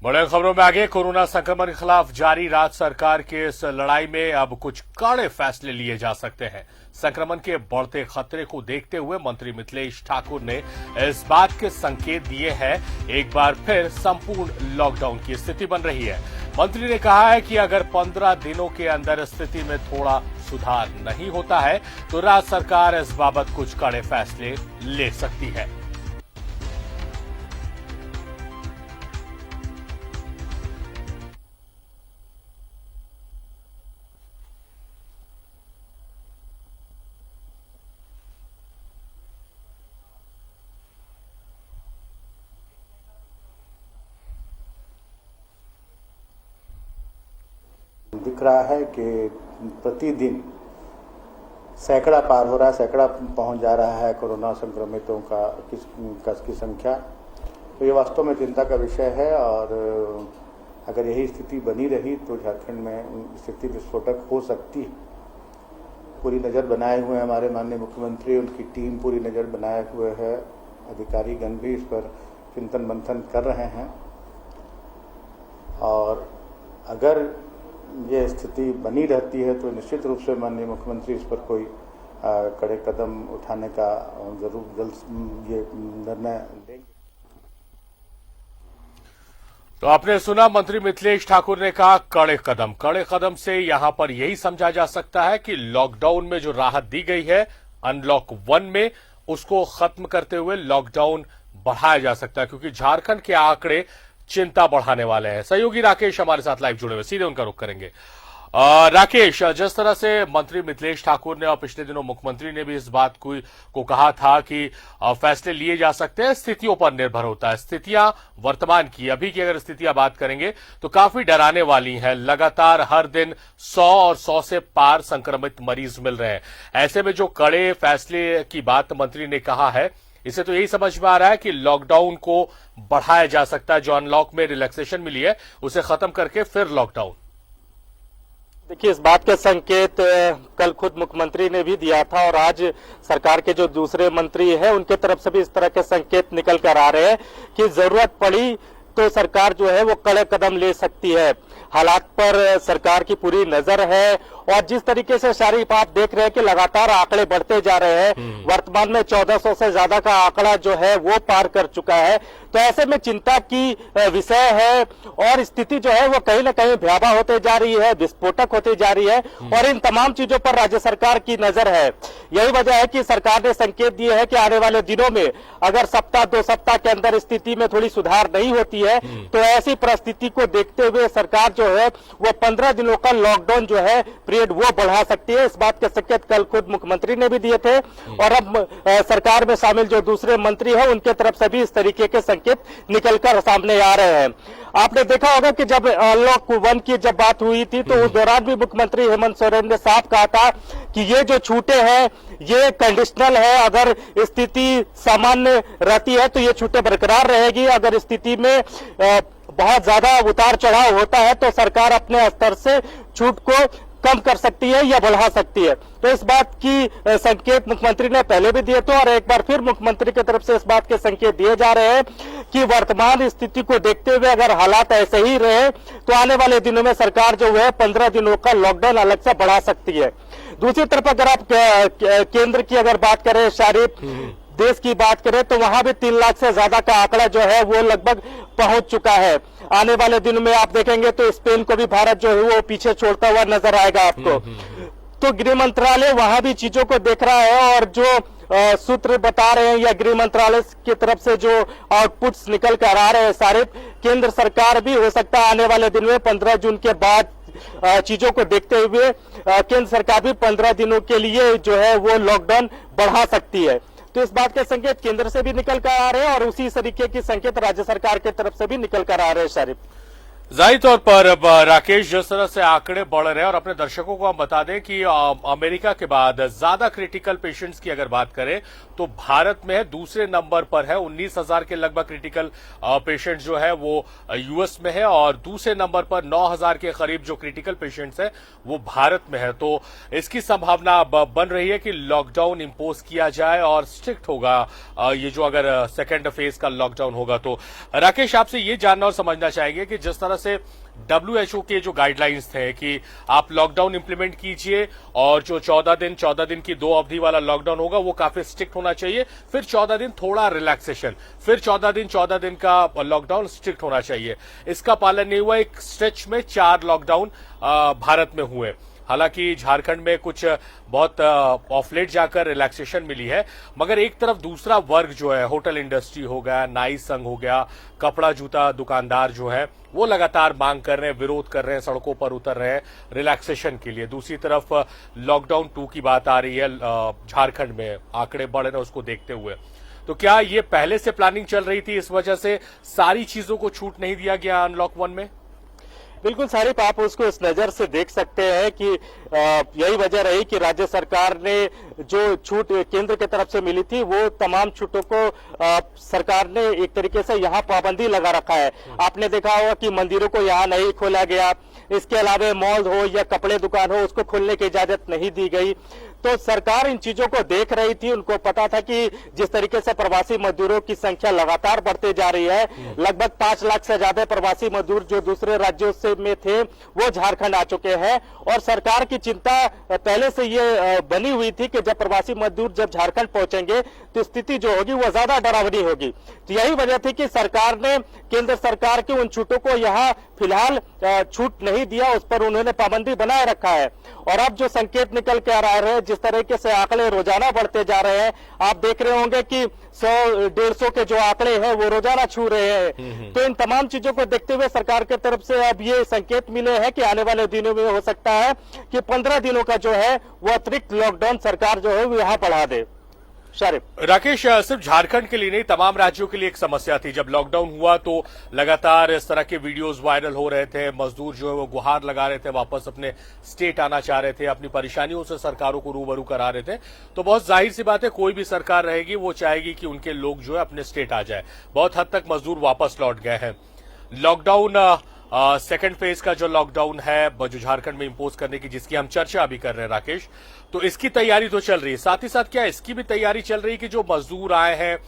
बड़े खबरों में आगे, कोरोना संक्रमण के खिलाफ जारी राज्य सरकार के इस लड़ाई में अब कुछ कड़े फैसले लिए जा सकते हैं। संक्रमण के बढ़ते खतरे को देखते हुए मंत्री मिथिलेश ठाकुर ने इस बात के संकेत दिए हैं। एक बार फिर संपूर्ण लॉकडाउन की स्थिति बन रही है। मंत्री ने कहा है कि अगर 15 दिनों के अंदर स्थिति में थोड़ा सुधार नहीं होता है तो राज्य सरकार इस बाबत कुछ कड़े फैसले ले सकती है। दिख रहा है कि प्रतिदिन सैकड़ा पार हो रहा है, सैकड़ा पहुंच जा रहा है कोरोना संक्रमितों की संख्या। तो ये वास्तव में चिंता का विषय है और अगर यही स्थिति बनी रही तो झारखंड में स्थिति विस्फोटक हो सकती है। पूरी नज़र बनाए हुए हमारे माननीय मुख्यमंत्री, उनकी टीम पूरी नज़र बनाए हुए है। अधिकारीगण भी इस पर चिंतन मंथन कर रहे हैं और अगर ये स्थिति बनी रहती है तो निश्चित रूप से माननीय मुख्यमंत्री इस पर कोई कड़े कदम उठाने का जरूर जल्द ये निर्णय लेंगे। तो आपने सुना, मंत्री मिथिलेश ठाकुर ने कहा कड़े कदम से यहां पर यही समझा जा सकता है कि लॉकडाउन में जो राहत दी गई है अनलॉक 1 में, उसको खत्म करते हुए लॉकडाउन बढ़ाया जा सकता है, क्योंकि झारखंड के आंकड़े चिंता बढ़ाने वाले हैं। सहयोगी राकेश हमारे साथ लाइव जुड़े हुए, सीधे उनका रुख करेंगे। राकेश, जिस तरह से मंत्री मिथिलेश ठाकुर ने और पिछले दिनों मुख्यमंत्री ने भी इस बात को कहा था कि फैसले लिए जा सकते हैं, स्थितियों पर निर्भर होता है। स्थितियां वर्तमान की, अभी की अगर स्थितियां बात करेंगे तो काफी डराने वाली हैं। लगातार हर दिन 100 और 100 से पार संक्रमित मरीज मिल रहे हैं। ऐसे में जो कड़े फैसले की बात मंत्री ने कहा है, इससे तो यही समझ में आ रहा है कि लॉकडाउन को बढ़ाया जा सकता है। जो अनलॉक में रिलैक्सेशन मिली है उसे खत्म करके फिर लॉकडाउन। देखिए, इस बात के संकेत कल खुद मुख्यमंत्री ने भी दिया था और आज सरकार के जो दूसरे मंत्री हैं उनके तरफ से भी इस तरह के संकेत निकल कर आ रहे हैं कि जरूरत पड़ी तो सरकार जो है वो कड़े कदम ले सकती है। हालात पर सरकार की पूरी नजर है और जिस तरीके से शारीफ आप देख रहे हैं कि लगातार आंकड़े बढ़ते जा रहे हैं, वर्तमान में 1400 से ज्यादा का आंकड़ा जो है वो पार कर चुका है। तो ऐसे में चिंता की विषय है और स्थिति जो है वो कहीं ना कहीं भयावह होते जा रही है, विस्फोटक होती जा रही है और इन तमाम चीजों पर राज्य सरकार की नजर है। यही वजह है कि सरकार ने संकेत दिए है कि आने वाले दिनों में अगर सप्ताह 2 सप्ताह के अंदर स्थिति में थोड़ी सुधार नहीं होती है तो ऐसी परिस्थिति को देखते हुए सरकार जो है वो 15 दिनों का लॉकडाउन जो है पीरियड वो बढ़ा सकती है। इस बात के संकेत कल खुद मुख्यमंत्री ने भी दिए थे और अब सरकार में शामिल जो दूसरे मंत्री हैं उनके तरफ से भी इस तरीके के संकेत निकलकर सामने आ रहे हैं। आपने देखा होगा कि जब अनलॉक 1 की जब बात हुई थी तो उस दौरान भी मुख्यमंत्री हेमंत सोरेन ने साफ कहा था कि ये जो छूटे हैं ये कंडीशनल है। अगर स्थिति सामान्य रहती है तो ये छूटें बरकरार रहेगी। अगर स्थिति में बहुत ज्यादा उतार चढ़ाव होता है तो सरकार अपने स्तर से छूट को कम कर सकती है या बढ़ा सकती है। तो इस बात की संकेत मुख्यमंत्री ने पहले भी दिए थे और एक बार फिर मुख्यमंत्री की तरफ से इस बात के संकेत दिए जा रहे हैं कि वर्तमान स्थिति को देखते हुए अगर हालात ऐसे ही रहे तो आने वाले दिनों में सरकार जो है 15 दिनों का लॉकडाउन अलग से बढ़ा सकती है। दूसरी तरफ अगर आप केंद्र की अगर बात करें, शारीफ देश की बात करें तो वहां भी 3 लाख से ज्यादा का आंकड़ा जो है वो लगभग पहुंच चुका है। आने वाले दिनों में आप देखेंगे तो स्पेन को भी भारत जो है वो पीछे छोड़ता हुआ नजर आएगा आपको। तो गृह मंत्रालय वहां भी चीजों को देख रहा है और जो सूत्र बता रहे हैं या गृह मंत्रालय की तरफ से जो आउटपुट्स निकल कर आ रहे हैं सारे, केंद्र सरकार भी हो सकता है आने वाले दिन में 15 जून के बाद चीजों को देखते हुए केंद्र सरकार भी 15 दिनों के लिए जो है वो लॉकडाउन बढ़ा सकती है। तो इस बात के संकेत केंद्र से भी निकल कर आ रहे हैं और उसी तरीके के संकेत राज्य सरकार की तरफ से भी निकल कर आ रहे हैं। शारीफ जाहिर तौर पर अब राकेश, जिस तरह से आंकड़े बढ़ रहे हैं, और अपने दर्शकों को हम बता दें कि अमेरिका के बाद ज्यादा क्रिटिकल पेशेंट्स की अगर बात करें तो भारत में है, दूसरे नंबर पर है। 19,000 के लगभग क्रिटिकल पेशेंट्स जो है वो यूएस में है, और दूसरे नंबर पर 9,000 के करीब जो क्रिटिकल पेशेंट्स है वो भारत में है। तो इसकी संभावना बन रही है कि लॉकडाउन इंपोज किया जाए और स्ट्रिक्ट होगा ये जो अगर सेकेंड फेज का लॉकडाउन होगा तो। राकेश, आपसे ये जानना और समझना चाहेंगे कि जिस तरह से WHO के जो गाइडलाइंस थे कि आप लॉकडाउन इंप्लीमेंट कीजिए, और जो 14 दिन की 2 अवधि वाला लॉकडाउन होगा वो काफी स्ट्रिक्ट होना चाहिए, फिर 14 दिन थोड़ा रिलैक्सेशन, फिर 14 दिन का लॉकडाउन स्ट्रिक्ट होना चाहिए। इसका पालन नहीं हुआ। एक स्ट्रेच में 4 लॉकडाउन भारत में हुए। हालांकि झारखंड में कुछ बहुत ऑफलेट जाकर रिलैक्सेशन मिली है, मगर एक तरफ दूसरा वर्ग जो है, होटल इंडस्ट्री हो गया, नाई संघ हो गया, कपड़ा जूता दुकानदार जो है वो लगातार मांग कर रहे हैं, विरोध कर रहे हैं, सड़कों पर उतर रहे हैं रिलैक्सेशन के लिए। दूसरी तरफ लॉकडाउन 2 की बात आ रही है झारखंड में, आंकड़े बढ़ रहे हैं उसको देखते हुए। तो क्या ये पहले से प्लानिंग चल रही थी, इस वजह से सारी चीजों को छूट नहीं दिया गया अनलॉक 1 में? बिल्कुल सारिफ, आप उसको इस नजर से देख सकते हैं कि यही वजह रही कि राज्य सरकार ने जो छूट केंद्र की तरफ से मिली थी वो तमाम छूटों को सरकार ने एक तरीके से यहाँ पाबंदी लगा रखा है। आपने देखा होगा कि मंदिरों को यहाँ नहीं खोला गया, इसके अलावा मॉल हो या कपड़े दुकान हो उसको खोलने की इजाजत नहीं दी गई। तो सरकार इन चीजों को देख रही थी। उनको पता था कि जिस तरीके से प्रवासी मजदूरों की संख्या लगातार बढ़ते जा रही है, लगभग 5 लाख से ज्यादा प्रवासी मजदूर जो दूसरे राज्यों से में थे वो झारखंड आ चुके हैं, और सरकार की चिंता पहले से ये बनी हुई थी कि जब प्रवासी मजदूर जब झारखंड पहुंचेंगे तो स्थिति जो होगी वो ज्यादा डरावनी होगी। तो यही वजह थी कि सरकार ने केंद्र सरकार की उन छूटों को यहाँ फिलहाल छूट नहीं दिया, उस पर उन्होंने पाबंदी बनाए रखा है। और अब जो संकेत निकल के आ रहा है, जिस तरीके से आंकड़े रोजाना बढ़ते जा रहे हैं, आप देख रहे होंगे कि 100-150 के जो आंकड़े हैं वो रोजाना छू रहे हैं। तो इन तमाम चीजों को देखते हुए सरकार की तरफ से अब ये संकेत मिले हैं कि आने वाले दिनों में हो सकता है कि 15 दिनों का जो है वो अतिरिक्त लॉकडाउन सरकार जो है वो यहाँ बढ़ा दे। शारिफ, राकेश, सिर्फ झारखंड के लिए नहीं, तमाम राज्यों के लिए एक समस्या थी। जब लॉकडाउन हुआ तो लगातार इस तरह के वीडियोस वायरल हो रहे थे, मजदूर जो है वो गुहार लगा रहे थे, वापस अपने स्टेट आना चाह रहे थे, अपनी परेशानियों से सरकारों को रूबरू करा रहे थे। तो बहुत जाहिर सी बात है, कोई भी सरकार रहेगी वो चाहेगी कि उनके लोग जो है अपने स्टेट आ जाए। बहुत हद तक मजदूर वापस लौट गए हैं। लॉकडाउन सेकेंड फेज का जो लॉकडाउन है जो झारखंड में इंपोज करने की, जिसकी हम चर्चा अभी कर रहे हैं राकेश, तो इसकी तैयारी तो चल रही है। साथ ही साथ क्या इसकी भी तैयारी चल रही है कि जो मजदूर आए हैं,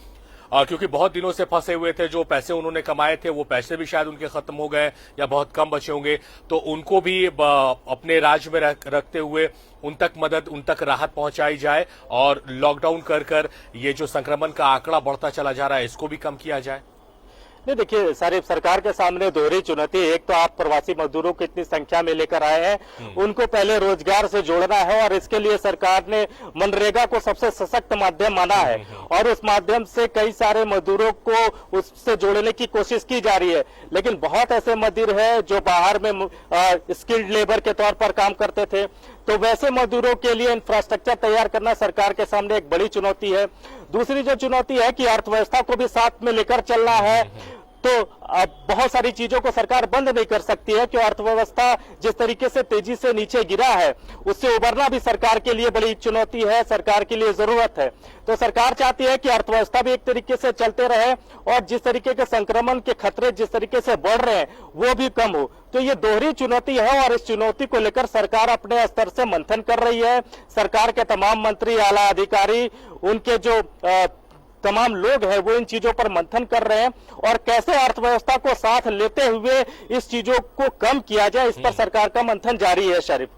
क्योंकि बहुत दिनों से फंसे हुए थे, जो पैसे उन्होंने कमाए थे वो पैसे भी शायद उनके खत्म हो गए या बहुत कम बचे होंगे, तो उनको भी अपने राज्य में रखते हुए उन तक मदद, उन तक राहत पहुंचाई जाए, और लॉकडाउन कर ये जो संक्रमण का आंकड़ा बढ़ता चला जा रहा है इसको भी कम किया जाए। नहीं, देखिए सारिफ, सरकार के सामने दोहरी चुनौती। एक तो आप प्रवासी मजदूरों को इतनी संख्या में लेकर आए हैं, उनको पहले रोजगार से जोड़ना है, और इसके लिए सरकार ने मनरेगा को सबसे सशक्त माध्यम माना है, और उस माध्यम से कई सारे मजदूरों को उससे जोड़ने की कोशिश की जा रही है। लेकिन बहुत ऐसे मजदूर हैं जो बाहर में स्किल्ड लेबर के तौर पर काम करते थे, तो वैसे मजदूरों के लिए इंफ्रास्ट्रक्चर तैयार करना सरकार के सामने एक बड़ी चुनौती है। दूसरी जो चुनौती है कि अर्थव्यवस्था को भी साथ में लेकर चलना है, तो अब बहुत सारी चीजों को सरकार बंद नहीं कर सकती है, क्योंकि अर्थव्यवस्था जिस तरीके से तेजी से नीचे गिरा है उससे उबरना भी सरकार के लिए बड़ी चुनौती है, सरकार के लिए जरूरत है। तो सरकार चाहती है कि अर्थव्यवस्था भी एक तरीके से चलते रहे, और जिस तरीके के संक्रमण के खतरे जिस तरीके से बढ़ रहे हैं वो भी कम हो। तो ये दोहरी चुनौती है, और इस चुनौती को लेकर सरकार अपने स्तर से मंथन कर रही है। सरकार के तमाम मंत्री, आला अधिकारी, उनके जो तमाम लोग हैं वो इन चीजों पर मंथन कर रहे हैं, और कैसे अर्थव्यवस्था को साथ लेते हुए इस चीजों को कम किया जाए, इस पर सरकार का मंथन जारी है। शरीफ,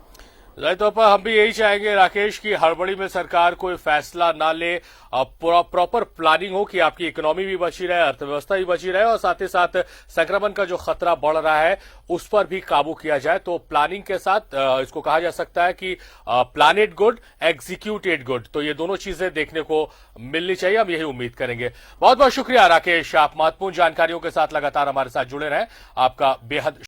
जाहिर तौर पर हम भी यही चाहेंगे राकेश कि हड़बड़ी में सरकार कोई फैसला ना ले, प्रॉपर प्लानिंग हो कि आपकी इकोनॉमी भी बची रहे, अर्थव्यवस्था भी बची रहे, और साथ ही साथ संक्रमण का जो खतरा बढ़ रहा है उस पर भी काबू किया जाए। तो प्लानिंग के साथ इसको कहा जा सकता है कि plan it good, execute it good, तो ये दोनों चीजें देखने को मिलनी चाहिए। हम यही उम्मीद करेंगे। बहुत बहुत शुक्रिया राकेश, आप महत्वपूर्ण जानकारियों के साथ लगातार हमारे साथ जुड़े रहे। आपका बेहद